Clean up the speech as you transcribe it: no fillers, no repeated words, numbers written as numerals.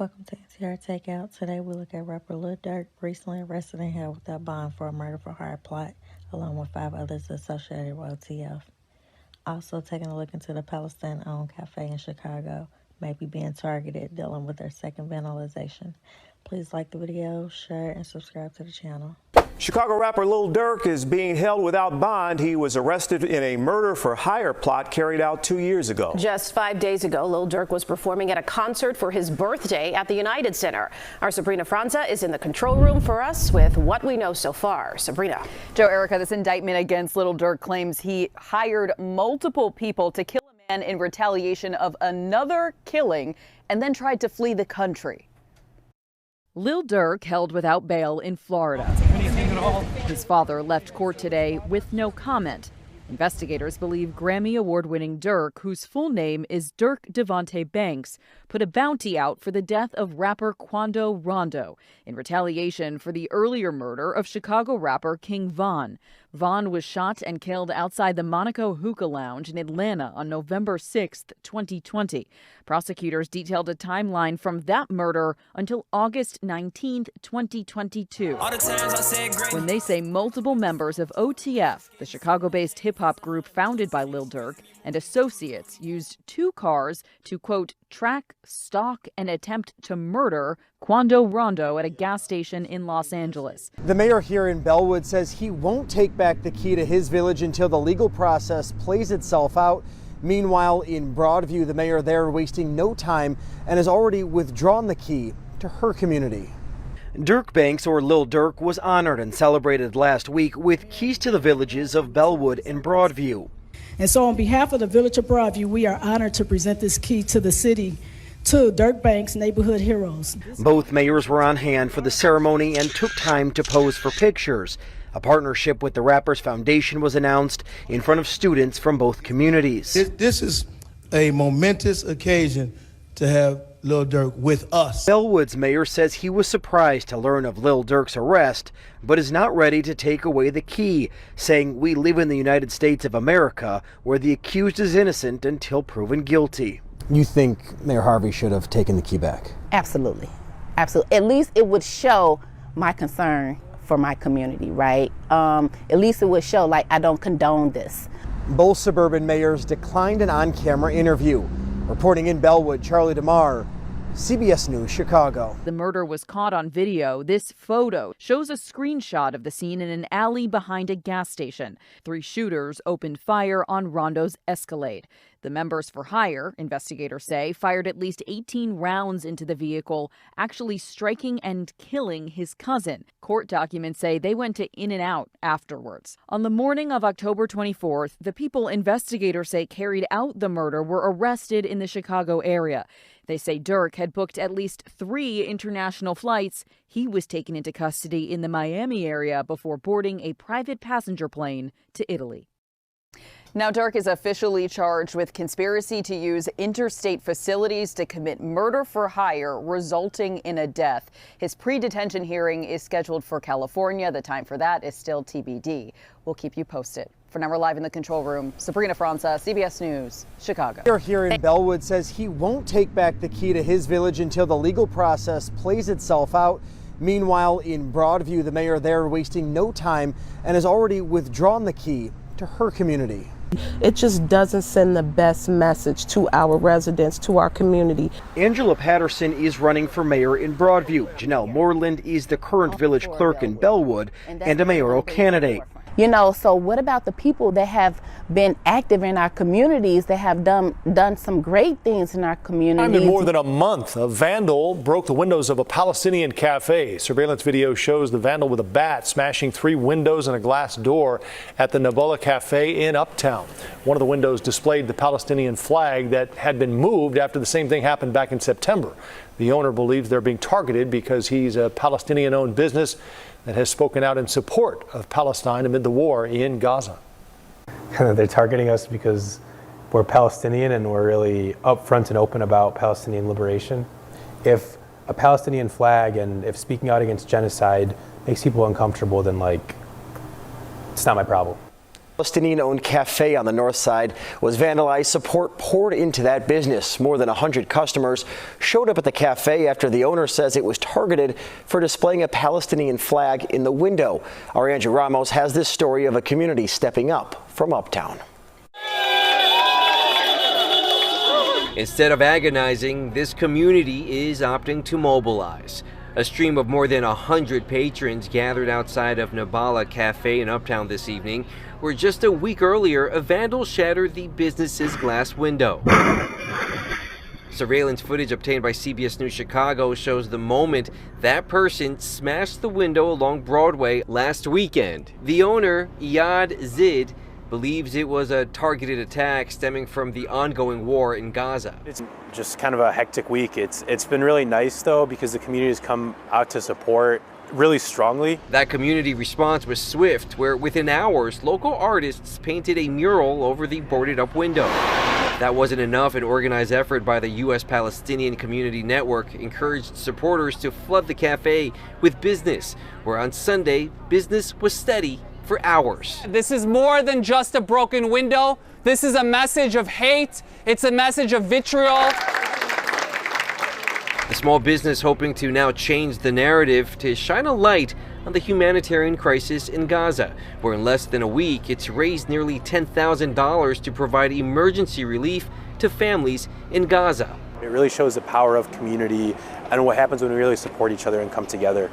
Welcome to NTR Takeout. Today we look at rapper Lil Durk, recently arrested and held without bond for a murder for hire plot, along with 5 others associated with OTF. Also taking a look into the Palestine-owned cafe in Chicago, maybe being targeted, dealing with their second vandalization. Please like the video, share, and subscribe to the channel. Chicago rapper Lil Durk is being held without bond. He was arrested in a murder for hire plot carried out 2 years ago. Just 5 days ago, Lil Durk was performing at a concert for his birthday at the United Center. Our Sabrina Franza is in the control room for us with what we know so far. Sabrina. Joe, Erica, this indictment against Lil Durk claims he hired multiple people to kill a man in retaliation of another killing and then tried to flee the country. Lil Durk held without bail in Florida. His father left court today with no comment. Investigators believe Grammy Award-winning Durk, whose full name is Durk Devontae Banks, put a bounty out for the death of rapper Quando Rondo in retaliation for the earlier murder of Chicago rapper Kingvon. Vaughn was shot and killed outside the Monaco Hookah Lounge in Atlanta on November 6, 2020. Prosecutors detailed a timeline from that murder until August 19, 2022, when they say multiple members of OTF, the Chicago-based hip-hop group founded by Lil Durk, and associates used 2 cars to, quote, track, stalk, and attempt to murder Quando Rondo at a gas station in Los Angeles. The mayor here in Bellwood says he won't take back the key to his village until the legal process plays itself out. Meanwhile, in Broadview, the mayor there wasting no time and has already withdrawn the key to her community. Durk Banks, or Lil Durk, was honored and celebrated last week with keys to the villages of Bellwood and Broadview. And so on behalf of the village of Broadview, we are honored to present this key to the city to Durk Banks Neighborhood Heroes. Both mayors were on hand for the ceremony and took time to pose for pictures. A partnership with the Rappers Foundation was announced in front of students from both communities. This is a momentous occasion to have Lil Durk with us. Bellwood's mayor says he was surprised to learn of Lil Durk's arrest, but is not ready to take away the key, saying we live in the United States of America where the accused is innocent until proven guilty. You think Mayor Harvey should have taken the key back? Absolutely. Absolutely. At least it would show my concern for my community, right? At least it would show, like, I don't condone this. Both suburban mayors declined an on-camera interview. Reporting in Bellwood, Charlie DeMar, CBS News, Chicago. The murder was caught on video. This photo shows a screenshot of the scene in an alley behind a gas station. 3 shooters opened fire on Rondo's Escalade. The members for hire, investigators say, fired at least 18 rounds into the vehicle, actually striking and killing his cousin. Court documents say they went to In-N-Out afterwards. On the morning of October 24th, the people investigators say carried out the murder were arrested in the Chicago area. They say Durk had booked at least 3 international flights. He was taken into custody in the Miami area before boarding a private passenger plane to Italy. Now, Durk is officially charged with conspiracy to use interstate facilities to commit murder for hire, resulting in a death. His pre-detention hearing is scheduled for California. The time for that is still TBD. We'll keep you posted. For now, we're live in the control room. Sabrina Franza, CBS News, Chicago. Mayor here in Bellwood says he won't take back the key to his village until the legal process plays itself out. Meanwhile, in Broadview, the mayor there wasting no time and has already withdrawn the key to her community. It just doesn't send the best message to our residents, to our community. Angela Patterson is running for mayor in Broadview. Janelle Moreland is the current village clerk in Bellwood and a mayoral candidate. You know, so what about the people that have been active in our communities, that have done some great things in our communities? In more than a month, a vandal broke the windows of a Palestinian cafe. Surveillance video shows the vandal with a bat smashing 3 windows and a glass door at the Nabala cafe in Uptown. One of the windows displayed the Palestinian flag that had been moved after the same thing happened back in September. The owner believes they're being targeted because he's a Palestinian-owned business that has spoken out in support of Palestine amid the war in Gaza. They're targeting us because we're Palestinian and we're really upfront and open about Palestinian liberation. If a Palestinian flag and if speaking out against genocide makes people uncomfortable, then it's not my problem. Palestinian-owned cafe on the north side was vandalized. Support poured into that business. More than 100 customers showed up at the cafe after the owner says it was targeted for displaying a Palestinian flag in the window. Our Andrew Ramos has this story of a community stepping up from uptown. Instead of agonizing, this community is opting to mobilize. A stream of more than 100 patrons gathered outside of Nabala Cafe in Uptown this evening, where just a week earlier, a vandal shattered the business's glass window. Surveillance footage obtained by CBS News Chicago shows the moment that person smashed the window along Broadway last weekend. The owner, Iyad Zid, believes it was a targeted attack stemming from the ongoing war in Gaza. It's just kind of a hectic week. It's been really nice though, because the community has come out to support really strongly. That community response was swift, where within hours, local artists painted a mural over the boarded up window. That wasn't enough. An organized effort by the U.S. Palestinian Community Network encouraged supporters to flood the cafe with business, where on Sunday, business was steady for hours. This is more than just a broken window. This is a message of hate. It's a message of vitriol. The small business hoping to now change the narrative to shine a light on the humanitarian crisis in Gaza, where in less than a week, it's raised nearly $10,000 to provide emergency relief to families in Gaza. It really shows the power of community and what happens when we really support each other and come together.